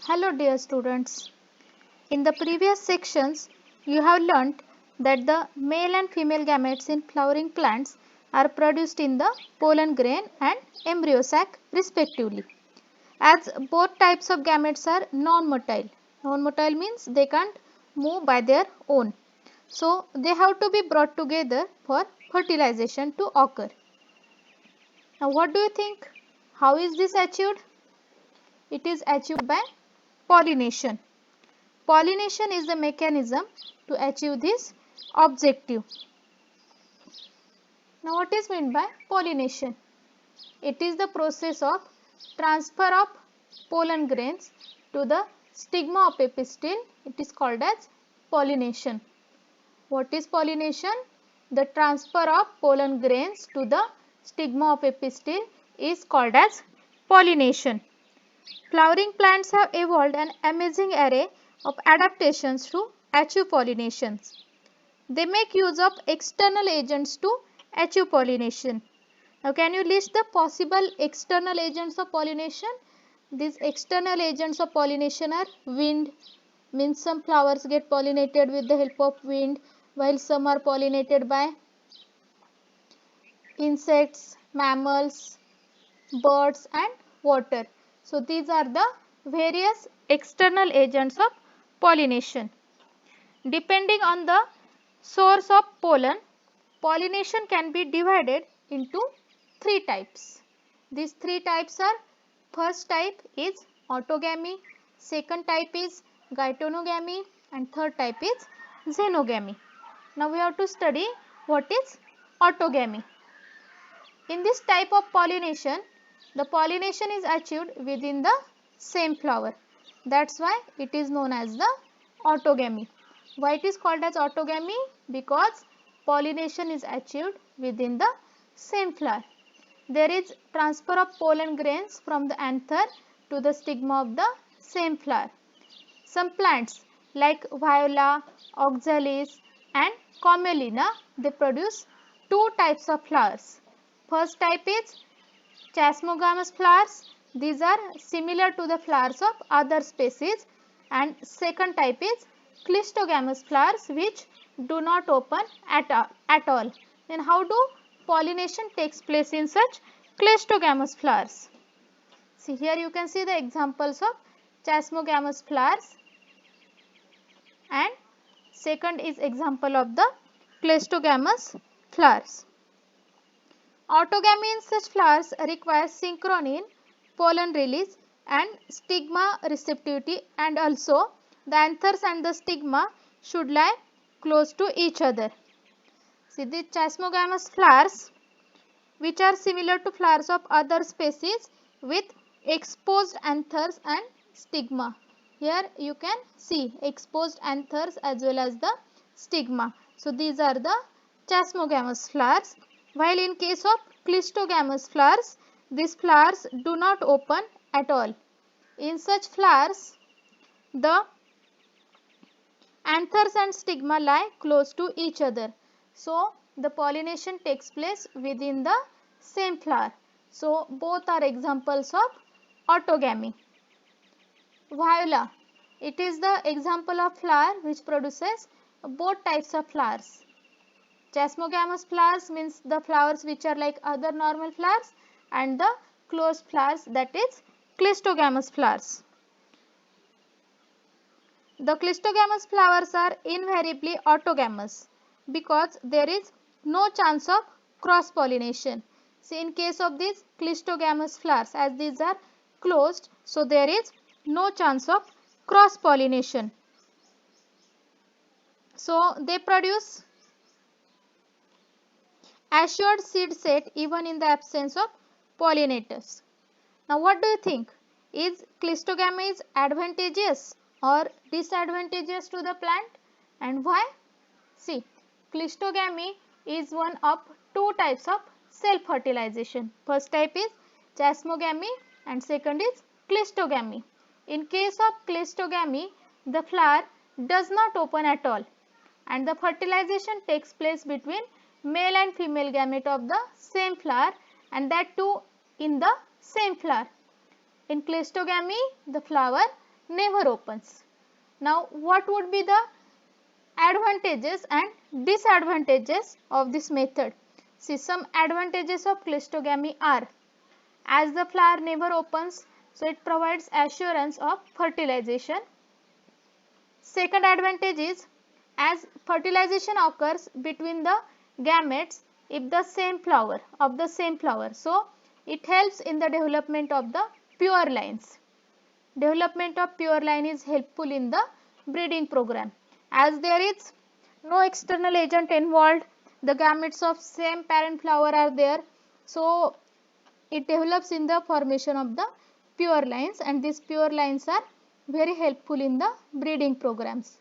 Hello dear students. In the previous sections you have learnt that the male and female gametes in flowering plants are produced in the pollen grain and embryo sac respectively. As both types of gametes are non-motile. Non-motile means they can't move by their own. So they have to be brought together for fertilization to occur. Now what do you think? How is this achieved? It is achieved by pollination. Pollination is the mechanism to achieve this objective. Now what is meant by pollination? It is the process of transfer of pollen grains to the stigma of a pistil. It is called as pollination. What is pollination? The transfer of pollen grains to the stigma of a pistil is called as pollination. Flowering plants have evolved an amazing array of adaptations to achieve pollination. They make use of external agents to achieve pollination. Now, can you list the possible external agents of pollination? These external agents of pollination are wind, means some flowers get pollinated with the help of wind, while some are pollinated by insects, mammals, birds and water. So, these are the various external agents of pollination. Depending on the source of pollen, pollination can be divided into three types. These three types are: first type is autogamy, second type is geitonogamy and third type is xenogamy. Now we have to study what is autogamy. In this type of pollination, the pollination is achieved within the same flower. That is why it is known as the autogamy. Why it is called as autogamy? Because pollination is achieved within the same flower. There is transfer of pollen grains from the anther to the stigma of the same flower. Some plants like viola, oxalis and commelina, they produce two types of flowers. First type is chasmogamous flowers. These are similar to the flowers of other species, and second type is clistogamous flowers which do not open at all. Then how do pollination takes place in such clistogamous flowers? See, here you can see the examples of chasmogamous flowers, and second is example of the clistogamous flowers. Autogamy in such flowers requires synchrony in pollen release and stigma receptivity, and also the anthers and the stigma should lie close to each other. See, the chasmogamous flowers which are similar to flowers of other species with exposed anthers and stigma. Here you can see exposed anthers as well as the stigma. So, these are the chasmogamous flowers, while in case of clistogamous flowers, these flowers do not open at all. In such flowers, the anthers and stigma lie close to each other. So, the pollination takes place within the same flower. So, both are examples of autogamy. Viola, it is the example of flower which produces both types of flowers. Chasmogamous flowers means the flowers which are like other normal flowers, and the closed flowers, that is clistogamous flowers. The clistogamous flowers are invariably autogamous because there is no chance of cross pollination. See, in case of these clistogamous flowers, as these are closed, so there is no chance of cross pollination. So, they produce assured seed set even in the absence of pollinators. Now, what do you think? Is clistogamy is advantageous or disadvantageous to the plant, and why? See, clistogamy is one of two types of self-fertilization. First type is chasmogamy and second is clistogamy. In case of clistogamy, the flower does not open at all, and the fertilization takes place between male and female gamete of the same flower, and that too in the same flower. In clistogamy, the flower never opens. Now what would be the advantages and disadvantages of this method? See, some advantages of cleistogamy are: as the flower never opens, so it provides assurance of fertilization. Second advantage is, as fertilization occurs between the gametes if the same flower of the same flower, so it helps in the development of the pure lines. Development of pure line is helpful in the breeding program, as there is no external agent involved, the gametes of same parent flower are there, so it develops in the formation of the pure lines, and these pure lines are very helpful in the breeding programs.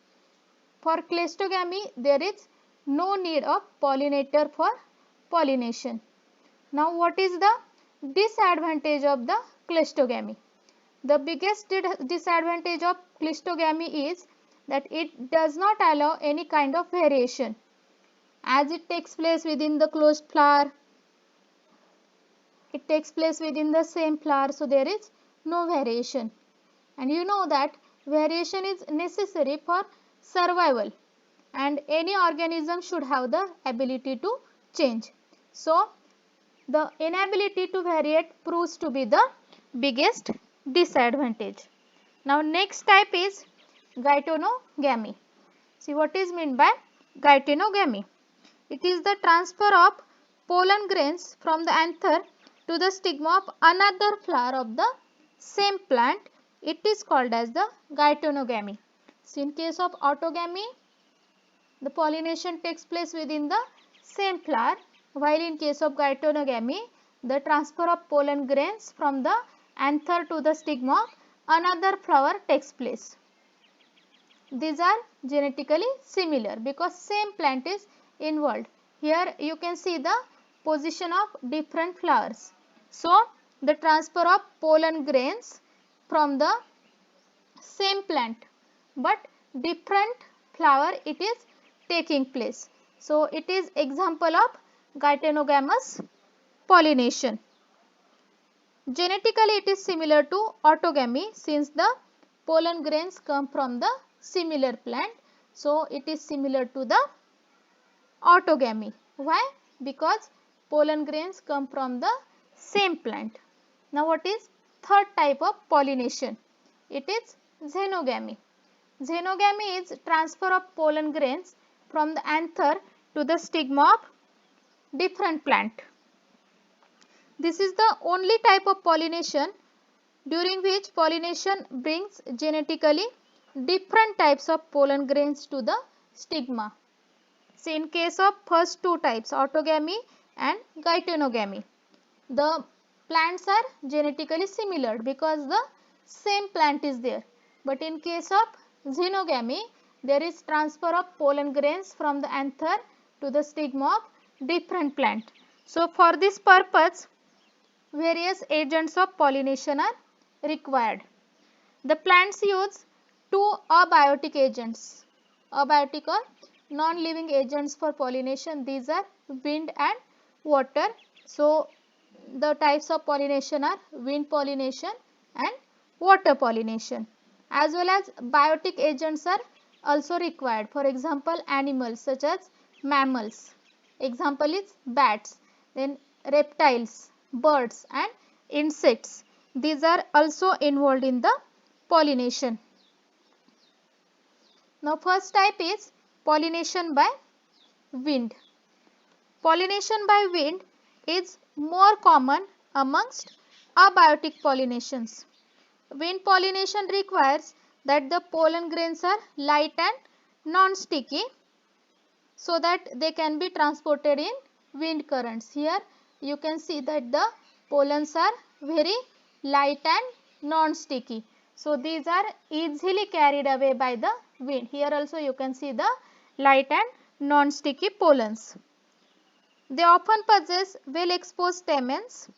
For cleistogamy, there is no need of pollinator for pollination. Now what is the disadvantage of the cleistogamy? The biggest disadvantage of cleistogamy is that it does not allow any kind of variation, as it takes place within the closed flower. It takes place within the same flower, so there is no variation. And you know that variation is necessary for survival, and any organism should have the ability to change. So the inability to variate proves to be the biggest disadvantage. Now next type is geitonogamy. See, what is meant by geitonogamy? It is the transfer of pollen grains from the anther to the stigma of another flower of the same plant. It is called as the geitonogamy. So in case of autogamy, the pollination takes place within the same flower, while in case of geitonogamy, the transfer of pollen grains from the anther to the stigma of another flower takes place. These are genetically similar because same plant is involved. Here you can see the position of different flowers. So the transfer of pollen grains from the same plant, but different flower it is taking place. So it is example of geitonogamous pollination. Genetically it is similar to autogamy, since the pollen grains come from the similar plant. So it is similar to the autogamy. Why? Because pollen grains come from the same plant. Now what is third type of pollination? It is xenogamy. Xenogamy is transfer of pollen grains from the anther to the stigma of different plant. This is the only type of pollination during which pollination brings genetically different types of pollen grains to the stigma. So in case of first two types, autogamy and geitonogamy, the plants are genetically similar because the same plant is there. But in case of xenogamy, there is transfer of pollen grains from the anther to the stigma of different plant. So for this purpose, various agents of pollination are required. The plants use two abiotic agents, abiotic or non-living agents for pollination. These are wind and water. So the types of pollination are wind pollination and water pollination. As well as biotic agents are also required. For example, animals such as mammals. Example is bats. Then reptiles, birds and insects. These are also involved in the pollination. Now first type is pollination by wind. Pollination by wind is more common amongst abiotic pollinations. Wind pollination requires that the pollen grains are light and non-sticky so that they can be transported in wind currents. Here you can see that the pollens are very light and non-sticky. So these are easily carried away by the wind. Here also you can see the light and non-sticky pollens. They often possess well exposed stamens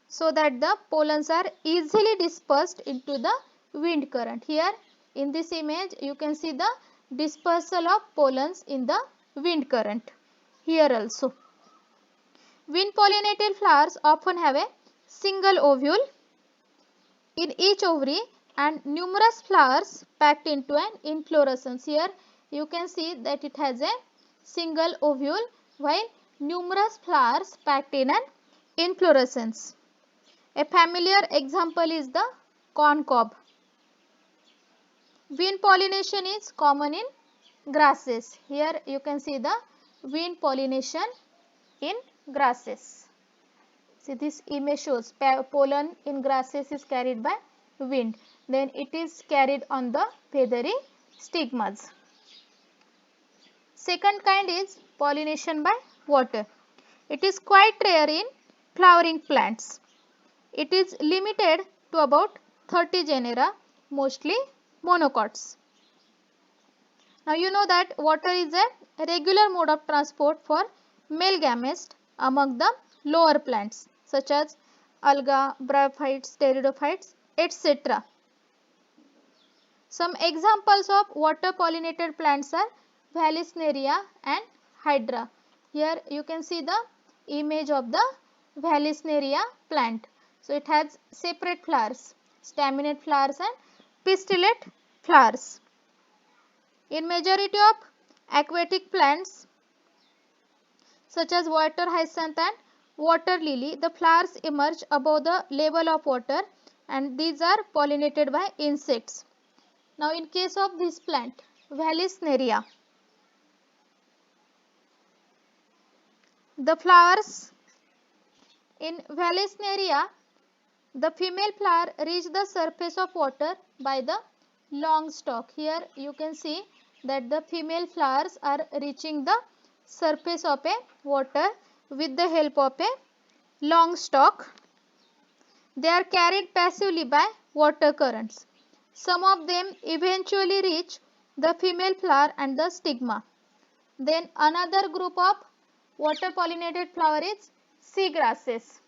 so that the pollens are easily dispersed into the wind current. Here in this image you can see the dispersal of pollens in the wind current. Here also. Wind pollinated flowers often have a single ovule. In each ovary and numerous flowers packed into an inflorescence. Here you can see that it has a single ovule while numerous flowers packed in an inflorescence. A familiar example is the corn cob. Wind pollination is common in grasses. Here you can see the wind pollination in grasses. See, this image shows pollen in grasses is carried by wind. Then it is carried on the feathery stigmas. Second kind is pollination by water. It is quite rare in flowering plants. It is limited to about 30 genera, mostly monocots. Now you know that water is a regular mode of transport for male gametes among the lower plants such as alga, bryophytes, pteridophytes, etc. Some examples of water pollinated plants are Vallisneria and Hydra. Here you can see the image of the Vallisneria plant. So it has separate flowers, staminate flowers and pistillate flowers. In majority of aquatic plants such as water hyacinth and water lily, the flowers emerge above the level of water and these are pollinated by insects. Now in case of this plant, Vallisneria, the flowers in Vallisneria, the female flower reach the surface of water by the long stalk. Here you can see that the female flowers are reaching the surface of a water with the help of a long stalk. They are carried passively by water currents. Some of them eventually reach the female flower and the stigma. Then another group of water pollinated flower is seagrasses.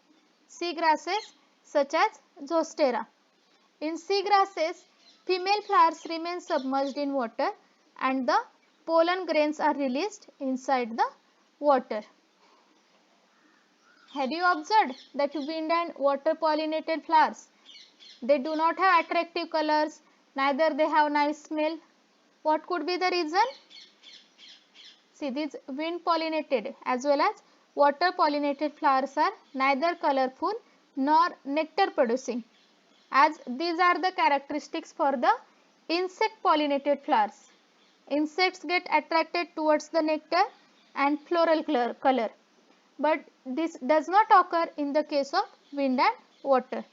Seagrasses such as Zostera. In seagrasses, female flowers remain submerged in water and the pollen grains are released inside the water. Had you observed that wind and water pollinated flowers, they do not have attractive colors, neither they have nice smell. What could be the reason? See, these wind pollinated as well as water pollinated flowers are neither colorful nor nectar producing, as these are the characteristics for the insect pollinated flowers. Insects get attracted towards the nectar and floral color, but this does not occur in the case of wind and water.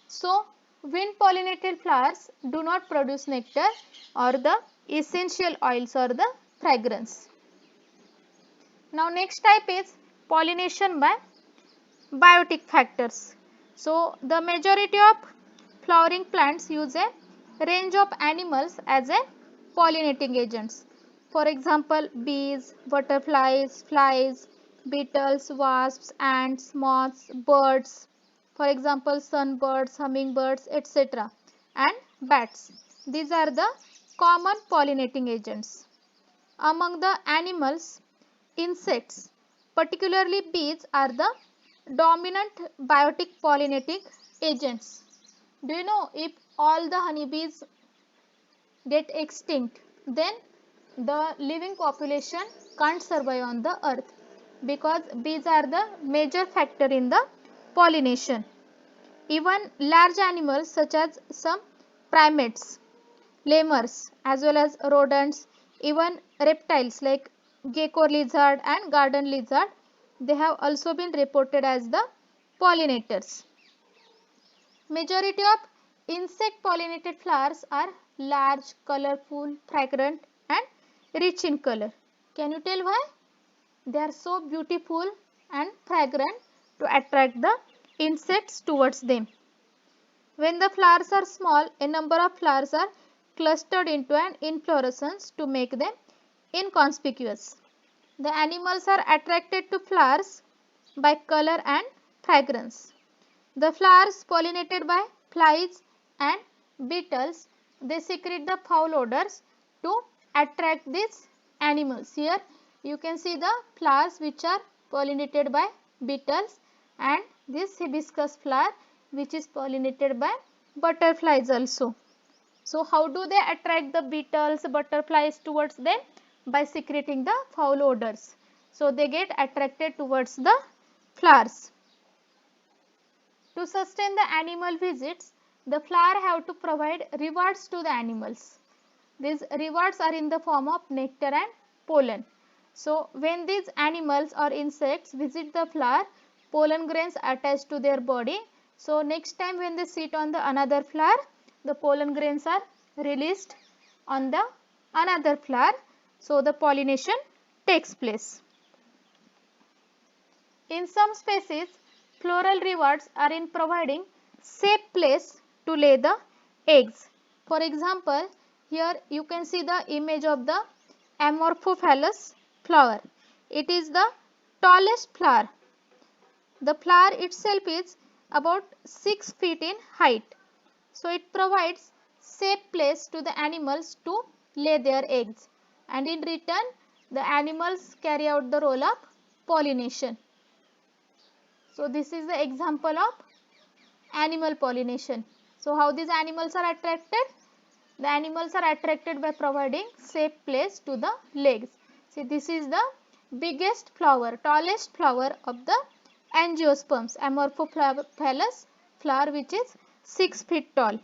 So, wind pollinated flowers do not produce nectar or the essential oils or the fragrance. Now, next type is pollination by biotic factors. So, the majority of flowering plants use a range of animals as a pollinating agents. For example, bees, butterflies, flies, beetles, wasps, ants, moths, birds. For example, sunbirds, hummingbirds, etc. and bats. These are the common pollinating agents. Among the animals, insects, particularly bees, are the dominant biotic pollinating agents. Do you know, if all the honeybees get extinct, then the living population can't survive on the earth, because bees are the major factor in the pollination. Even large animals such as some primates, lemurs as well as rodents, even reptiles like gecko lizard and garden lizard, they have also been reported as the pollinators. Majority of insect pollinated flowers are large, colorful, fragrant and rich in color. Can you tell why? They are so beautiful and fragrant to attract the insects towards them. When the flowers are small, a number of flowers are clustered into an inflorescence to make them inconspicuous. The animals are attracted to flowers by color and fragrance. The flowers pollinated by flies and beetles, they secrete the foul odors to attract these animals. Here you can see the flowers which are pollinated by beetles and this hibiscus flower which is pollinated by butterflies also. So how do they attract the beetles, butterflies towards them? By secreting the foul odors. So they get attracted towards the flowers. To sustain the animal visits, the flower have to provide rewards to the animals. These rewards are in the form of nectar and pollen. So when these animals or insects visit the flower, pollen grains attach to their body. So next time when they sit on the another flower, the pollen grains are released on the another flower. So the pollination takes place. In some species, floral rewards are in providing safe place to lay the eggs. For example, here you can see the image of the Amorphophallus flower. It is the tallest flower. The flower itself is about 6 feet in height. So it provides safe place to the animals to lay their eggs, and in return the animals carry out the role of pollination. So this is the example of animal pollination. So how these animals are attracted? The animals are attracted by providing safe place to the legs. See, this is the biggest flower, tallest flower of the angiosperms, Amorphophallus flower, which is 6 feet tall.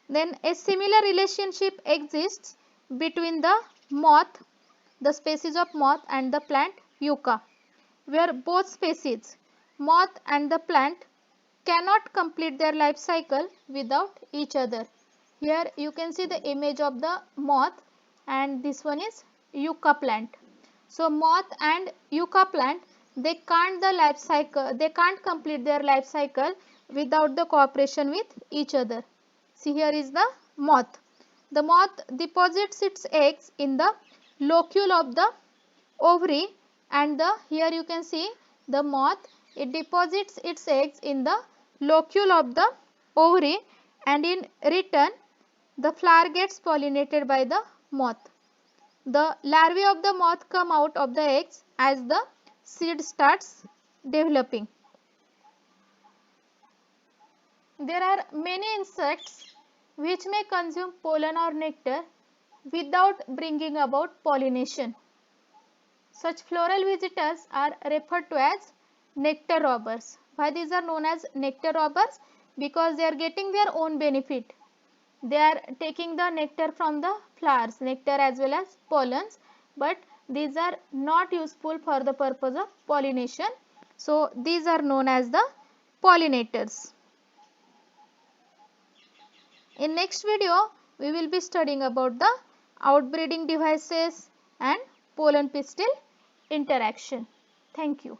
Then a similar relationship exists between the moth, the species of moth, and the plant yucca, where both species, moth and the plant, cannot complete their life cycle without each other. Here you can see the image of the moth, and this one is yucca plant. So moth and yucca plant, they can't complete their life cycle without the cooperation with each other. See, here is the moth. The moth deposits its eggs in the locule of the ovary, and here you can see the moth, it deposits its eggs in the locule of the ovary, and in return the flower gets pollinated by the moth. The larvae of the moth come out of the eggs as the seed starts developing. There are many insects which may consume pollen or nectar without bringing about pollination. Such floral visitors are referred to as nectar robbers. Why these are known as nectar robbers? Because they are getting their own benefit. They are taking the nectar from the flowers, nectar as well as pollens, but these are not useful for the purpose of pollination. So these are known as the pollinators. In next video, we will be studying about the outbreeding devices and pollen pistil interaction. Thank you.